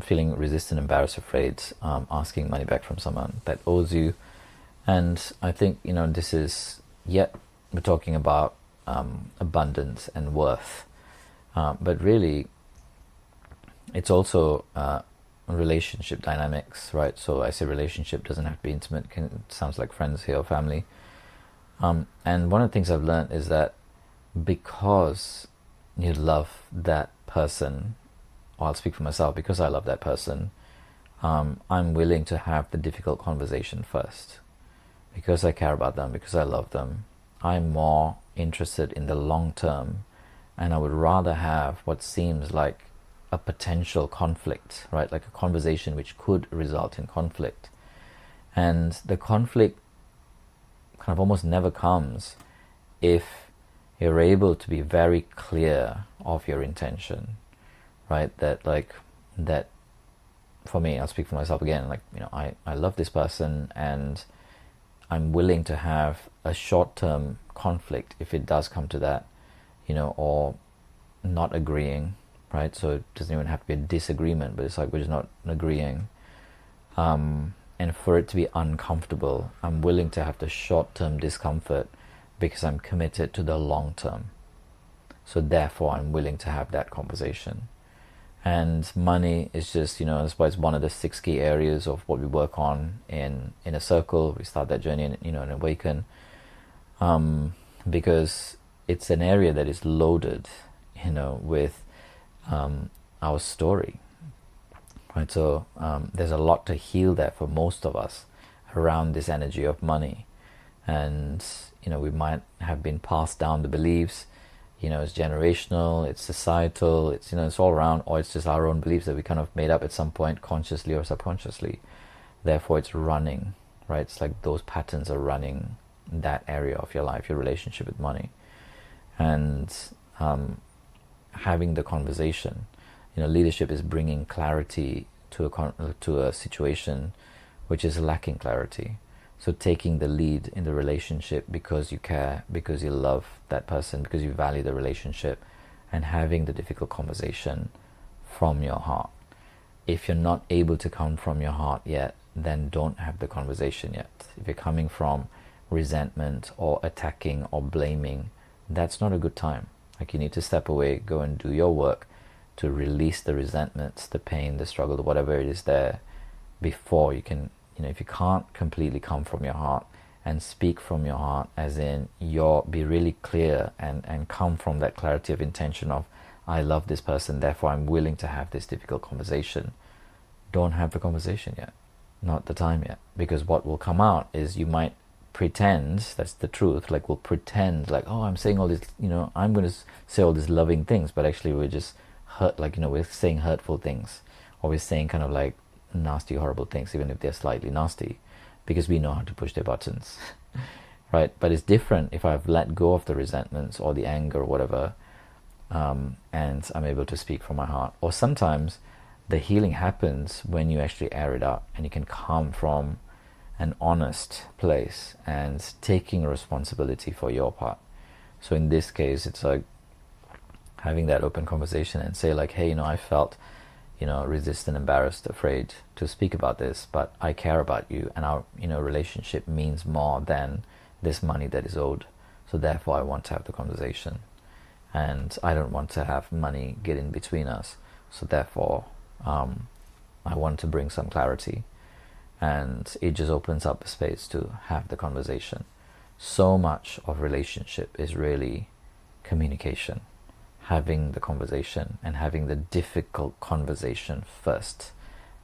feeling resistant, embarrassed, afraid, asking money back from someone that owes you. And I think, this is, yet we're talking about abundance and worth. But really, it's also relationship dynamics, right? So I say relationship doesn't have to be intimate. It sounds like friends here or family. And one of the things I've learned is that because you love that person, or I'll speak for myself, because I love that person, I'm willing to have the difficult conversation first. Because I care about them, because I love them, I'm more interested in the long term, and I would rather have what seems like a potential conflict, right? Like a conversation which could result in conflict. And the conflict kind of almost never comes if you're able to be very clear of your intention, right? That for me, I'll speak for myself again, I love this person, and I'm willing to have a short-term conflict if it does come to that, or not agreeing, right? So it doesn't even have to be a disagreement, but it's like we're just not agreeing. And for it to be uncomfortable, I'm willing to have the short-term discomfort because I'm committed to the long term. So therefore, I'm willing to have that conversation. And money is just, that's why it's one of the 6 key areas of what we work on in a circle. We start that journey and awaken, because it's an area that is loaded, with our story, right? So there's a lot to heal there for most of us around this energy of money. And, we might have been passed down the beliefs, it's generational, it's societal, it's, it's all around, or it's just our own beliefs that we kind of made up at some point, consciously or subconsciously. Therefore, it's running, right? It's like those patterns are running that area of your life, your relationship with money. And having the conversation, leadership is bringing clarity to a situation which is lacking clarity. So taking the lead in the relationship because you care, because you love that person, because you value the relationship, and having the difficult conversation from your heart. If you're not able to come from your heart yet, then don't have the conversation yet. If you're coming from resentment or attacking or blaming, that's not a good time. Like, you need to step away, go and do your work to release the resentments, the pain, the struggle, whatever it is there, before you can, if you can't completely come from your heart and speak from your heart, as in be really clear and come from that clarity of intention of, I love this person, therefore I'm willing to have this difficult conversation. Don't have the conversation yet. Not the time yet. Because what will come out is you might pretend, that's the truth, like we'll pretend like, oh, I'm saying all this, I'm going to say all these loving things, but actually we're just hurt, we're saying hurtful things, or we're saying kind of like nasty, horrible things, even if they're slightly nasty, because we know how to push their buttons. Right? But it's different if I've let go of the resentments or the anger or whatever, and I'm able to speak from my heart. Or sometimes the healing happens when you actually air it out and you can come from an honest place and taking responsibility for your part. So in this case, it's like having that open conversation and say like, hey, I felt, resistant, embarrassed, afraid to speak about this, but I care about you, and our, relationship means more than this money that is owed. So therefore I want to have the conversation, and I don't want to have money get in between us. So therefore, I want to bring some clarity, and it just opens up a space to have the conversation. So much of relationship is really communication, having the conversation and having the difficult conversation first,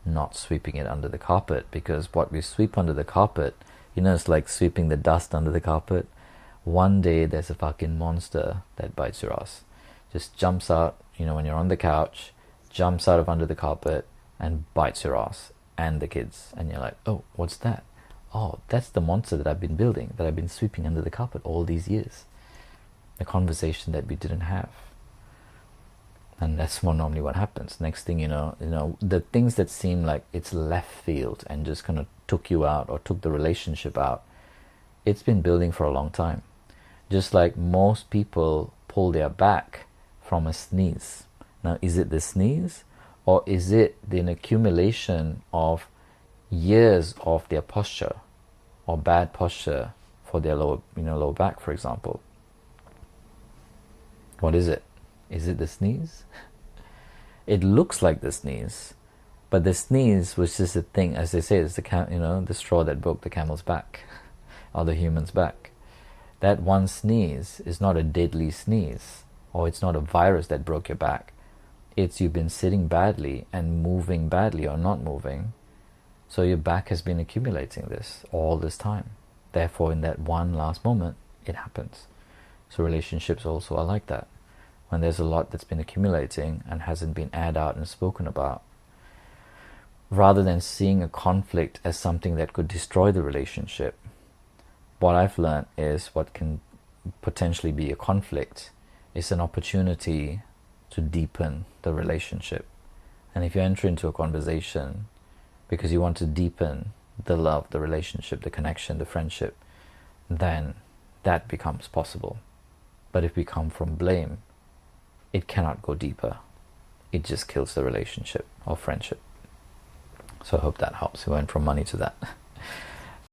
not sweeping it under the carpet. Because what we sweep under the carpet, it's like sweeping the dust under the carpet. One day there's a fucking monster that bites your ass, just jumps out, when you're on the couch, jumps out of under the carpet and bites your ass and the kids, and you're like, oh, what's that? Oh, that's the monster that I've been building, that I've been sweeping under the carpet all these years. The conversation that we didn't have. And that's normally what happens. Next thing you know, the things that seem like it's left field and just kind of took you out or took the relationship out, it's been building for a long time. Just like most people pull their back from a sneeze. Now, is it the sneeze, Or is it an accumulation of years of their posture or bad posture for their lower back, for example? What is it? Is it the sneeze? It looks like the sneeze, but the sneeze was just a thing, as they say, it's the straw that broke the camel's back or the human's back. That one sneeze is not a deadly sneeze, or it's not a virus that broke your back. It's you've been sitting badly and moving badly or not moving, so your back has been accumulating this all this time. Therefore, in that one last moment, it happens. So relationships also are like that. When there's a lot that's been accumulating and hasn't been aired out and spoken about, rather than seeing a conflict as something that could destroy the relationship, what I've learned is what can potentially be a conflict is an opportunity to deepen the relationship. And if you enter into a conversation because you want to deepen the love, the relationship, the connection, the friendship, then that becomes possible. But if we come from blame, it cannot go deeper. It just kills the relationship or friendship. So I hope that helps. We went from money to that.